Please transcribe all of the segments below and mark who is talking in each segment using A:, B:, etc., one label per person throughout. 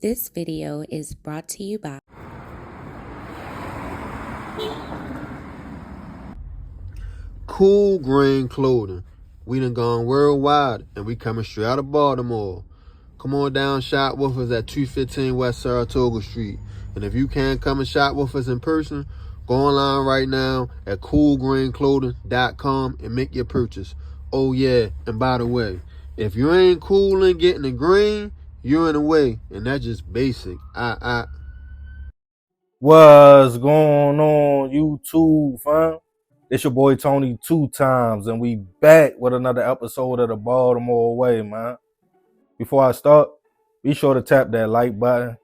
A: This video is brought to you by
B: Cool Grain Clothing. We done gone worldwide and we coming straight out of Baltimore. Come on down, shop with us at 215 West Saratoga Street. And if you can't come and shop with us in person, go online right now at coolgrainclothing.com and make your purchase. Oh yeah, and by the way, if you ain't cool and getting the green, you're in the way, and that's just basic.
C: What's going on, YouTube, fam? It's your boy Tony 2 times, and we back with another episode of the Baltimore Way, man. Before I start, be sure to tap that like button.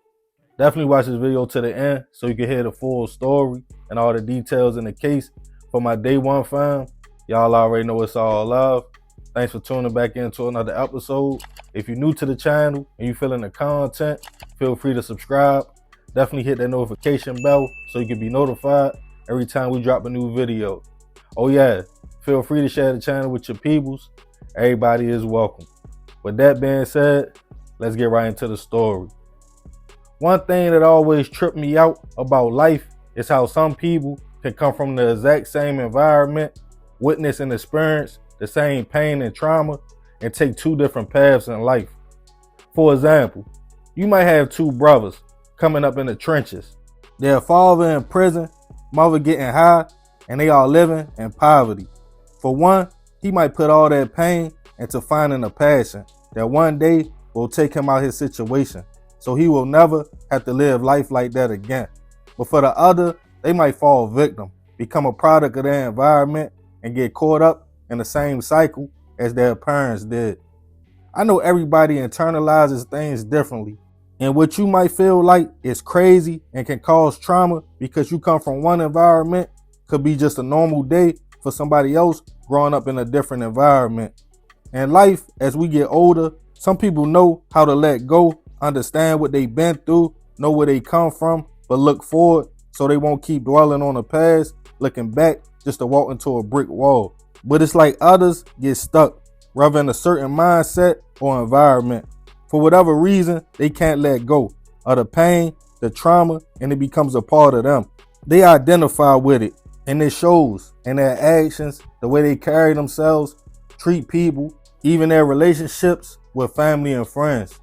C: Definitely watch this video to the end so you can hear the full story and all the details in the case. For my day one fam, y'all already know it's all love. Thanks for tuning back into another episode. If you're new to the channel and you feeling the content, feel free to subscribe. Definitely hit that notification bell so you can be notified every time we drop a new video. Oh yeah, feel free to share the channel with your peoples. Everybody is welcome. With that being said, let's get right into the story. One thing that always tripped me out about life is how some people can come from the exact same environment, witness and experience the same pain and trauma, and take two different paths in life. For example, you might have two brothers coming up in the trenches. Their father in prison, mother getting high, and they all living in poverty. For one, he might put all that pain into finding a passion that one day will take him out his situation, so he will never have to live life like that again. But for the other, they might fall victim, become a product of their environment, and get caught up in the same cycle as their parents did. I know everybody internalizes things differently, and what you might feel like is crazy and can cause trauma because you come from one environment could be just a normal day for somebody else growing up in a different environment. In life, as we get older, some people know how to let go, understand what they've been through, know where they come from, but look forward so they won't keep dwelling on the past, looking back just to walk into a brick wall. But it's like others get stuck, whether in a certain mindset or environment. For whatever reason, they can't let go of the pain, the trauma, and it becomes a part of them. They identify with it, and it shows in their actions, the way they carry themselves, treat people, even their relationships with family and friends.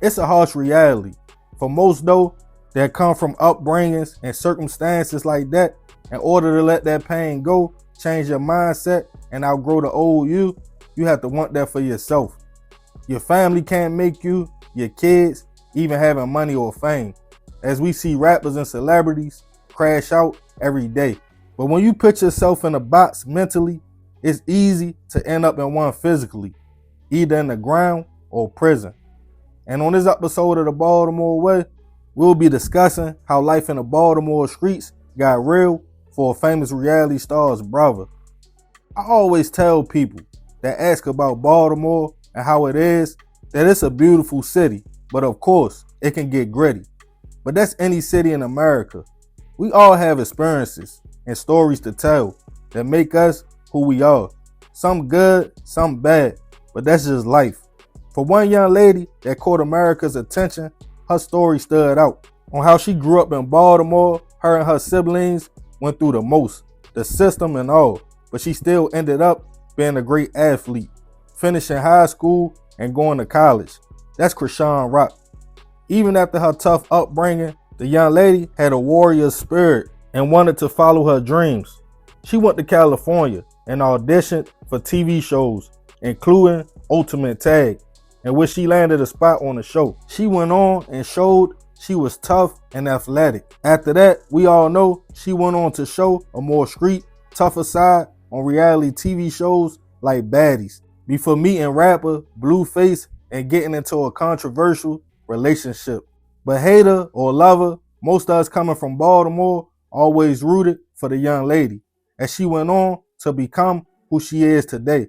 C: It's a harsh reality. For most though, that come from upbringings and circumstances like that, in order to let that pain go, change your mindset, and outgrow the old you have to want that for yourself. Your family can't make you, your kids, even having money or fame. As we see rappers and celebrities crash out every day. But when you put yourself in a box mentally, it's easy to end up in one physically, either in the ground or prison. And on this episode of the Baltimore Way, we'll be discussing how life in the Baltimore streets got real for a famous reality star's brother. I always tell people that ask about Baltimore and how it is that it's a beautiful city, but of course it can get gritty. But that's any city in America. We all have experiences and stories to tell that make us who we are. Some good, some bad, but that's just life. For one young lady that caught America's attention, her story stood out on how she grew up in Baltimore. Her and her siblings went through the most, the system and all, but she still ended up being a great athlete, finishing high school and going to college. That's Chrisean Rock. Even after her tough upbringing, the young lady had a warrior spirit and wanted to follow her dreams. She went to California and auditioned for TV shows, including Ultimate Tag, in which she landed a spot on the show. She went on and showed she was tough and athletic. After that, we all know she went on to show a more street, tougher side on reality TV shows like Baddies, before meeting rapper Blueface and getting into a controversial relationship. But hater or lover, most of us coming from Baltimore always rooted for the young lady as she went on to become who she is today.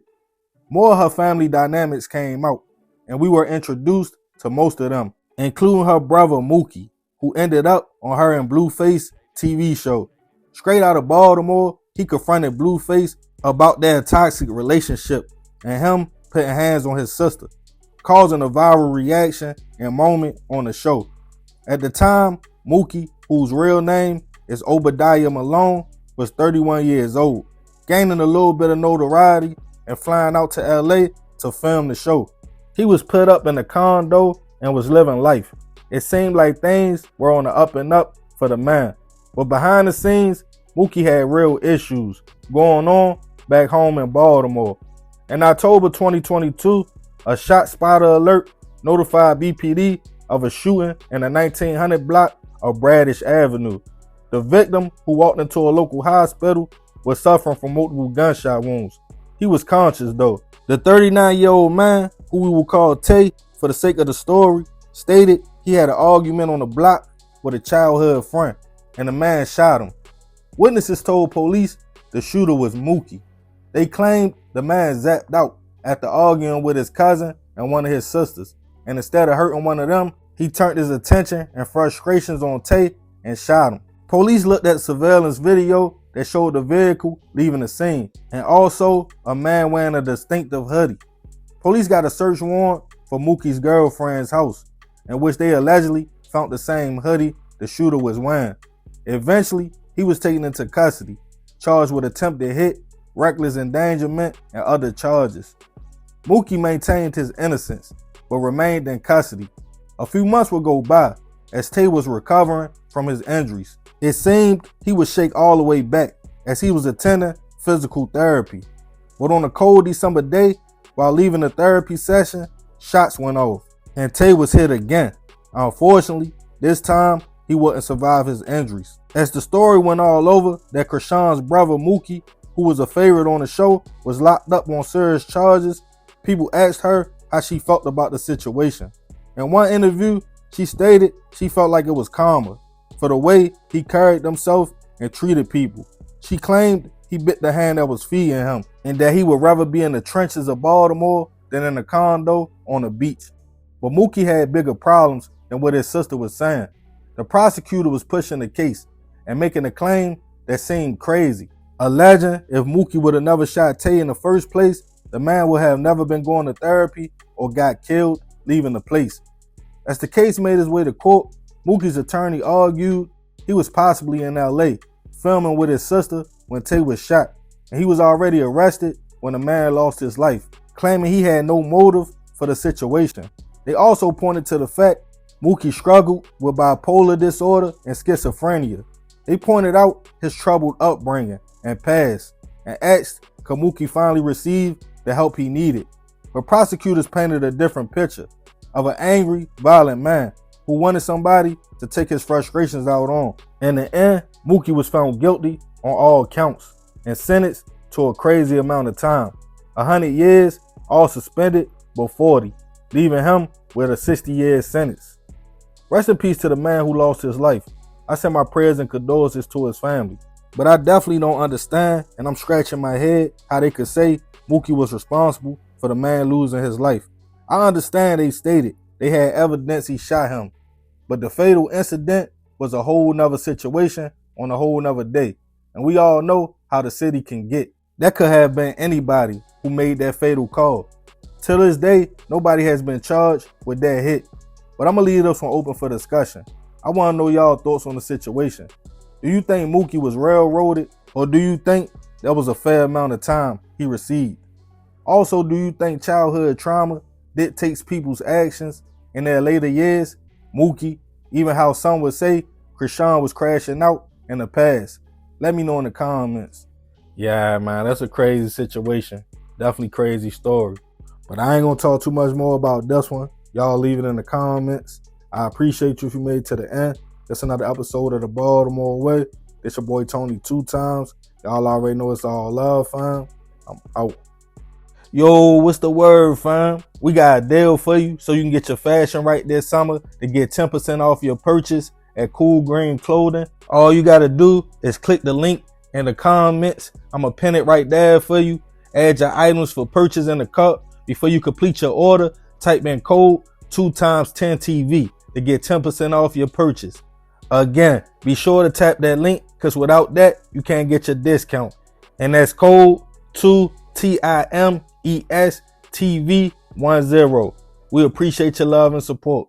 C: More of her family dynamics came out, and we were introduced to most of them, including her brother Mookie, who ended up on her and Blueface TV show. Straight out of Baltimore, he confronted Blueface about their toxic relationship and him putting hands on his sister, causing a viral reaction and moment on the show. At the time, Mookie, whose real name is Obadiah Malone, was 31 years old, gaining a little bit of notoriety and flying out to LA to film the show. He was put up in a condo and was living life. It seemed like things were on the up and up for the man. But behind the scenes, Mookie had real issues going on back home in Baltimore. In October 2022, a shot spotter alert notified BPD of a shooting in the 1900 block of Bradish Avenue. The victim, who walked into a local hospital, was suffering from multiple gunshot wounds. He was conscious though. The 39-year-old man, who we will call Tay for the sake of the story, stated he had an argument on the block with a childhood friend, and the man shot him. Witnesses told police the shooter was Mookie. They claimed the man zapped out after arguing with his cousin and one of his sisters, and instead of hurting one of them, he turned his attention and frustrations on Tay and shot him. Police looked at surveillance video that showed the vehicle leaving the scene, and also a man wearing a distinctive hoodie. Police got a search warrant for Mookie's girlfriend's house, in which they allegedly found the same hoodie the shooter was wearing. Eventually, he was taken into custody, charged with attempted hit, reckless endangerment, and other charges. Mookie maintained his innocence, but remained in custody. A few months would go by as Tay was recovering from his injuries. It seemed he would shake all the way back as he was attending physical therapy. But on a cold December day, while leaving the therapy session, shots went off and Tay was hit again. Unfortunately, this time he wouldn't survive his injuries. As the story went all over that Chrisean's brother Mookie, who was a favorite on the show, was locked up on serious charges, people asked her how she felt about the situation. In one interview, she stated she felt like it was karma for the way he carried himself and treated people. She claimed he bit the hand that was feeding him and that he would rather be in the trenches of Baltimore than in a condo on a beach. But Mookie had bigger problems than what his sister was saying. The prosecutor was pushing the case and making a claim that seemed crazy, alleging if Mookie would have never shot Tay in the first place, the man would have never been going to therapy or got killed leaving the place. As the case made its way to court, Mookie's attorney argued he was possibly in LA filming with his sister when Tay was shot, and he was already arrested when the man lost his life, claiming he had no motive for the situation. They also pointed to the fact Mookie struggled with bipolar disorder and schizophrenia. They pointed out his troubled upbringing and past and asked could Mookie finally receive the help he needed. But prosecutors painted a different picture of an angry, violent man who wanted somebody to take his frustrations out on. In the end, Mookie was found guilty on all counts and sentenced to a crazy amount of time. 100 years, all suspended, but 40, leaving him with a 60-year sentence. Rest in peace to the man who lost his life. I send my prayers and condolences to his family. But I definitely don't understand, and I'm scratching my head, how they could say Mookie was responsible for the man losing his life. I understand they stated they had evidence he shot him, but the fatal incident was a whole nother situation on a whole nother day. And we all know how the city can get. That could have been anybody who made that fatal call. Till this day, nobody has been charged with that hit. But I'm going to leave this one open for discussion. I want to know y'all thoughts on the situation. Do you think Mookie was railroaded, or do you think that was a fair amount of time he received? Also, do you think childhood trauma dictates people's actions in their later years? Mookie, even how some would say Chrisean was crashing out in the past. Let me know in the comments. Yeah, man, that's a crazy situation. Definitely crazy story. But I ain't gonna talk too much more about this one. Y'all leave it in the comments. I appreciate you if you made it to the end. That's another episode of the Baltimore Way. It's your boy Tony 2 times. Y'all already know it's all love, fam. I'm out. Yo, what's the word, fam? We got a deal for you so you can get your fashion right this summer to get 10% off your purchase at Cool Green Clothing. All you got to do is click the link in the comments. I'm going to pin it right there for you. Add your items for purchase in the cart. Before you complete your order, type in code 2x10TV to get 10% off your purchase. Again, be sure to tap that link because without that, you can't get your discount. And that's code 2TIMESTV10. We appreciate your love and support.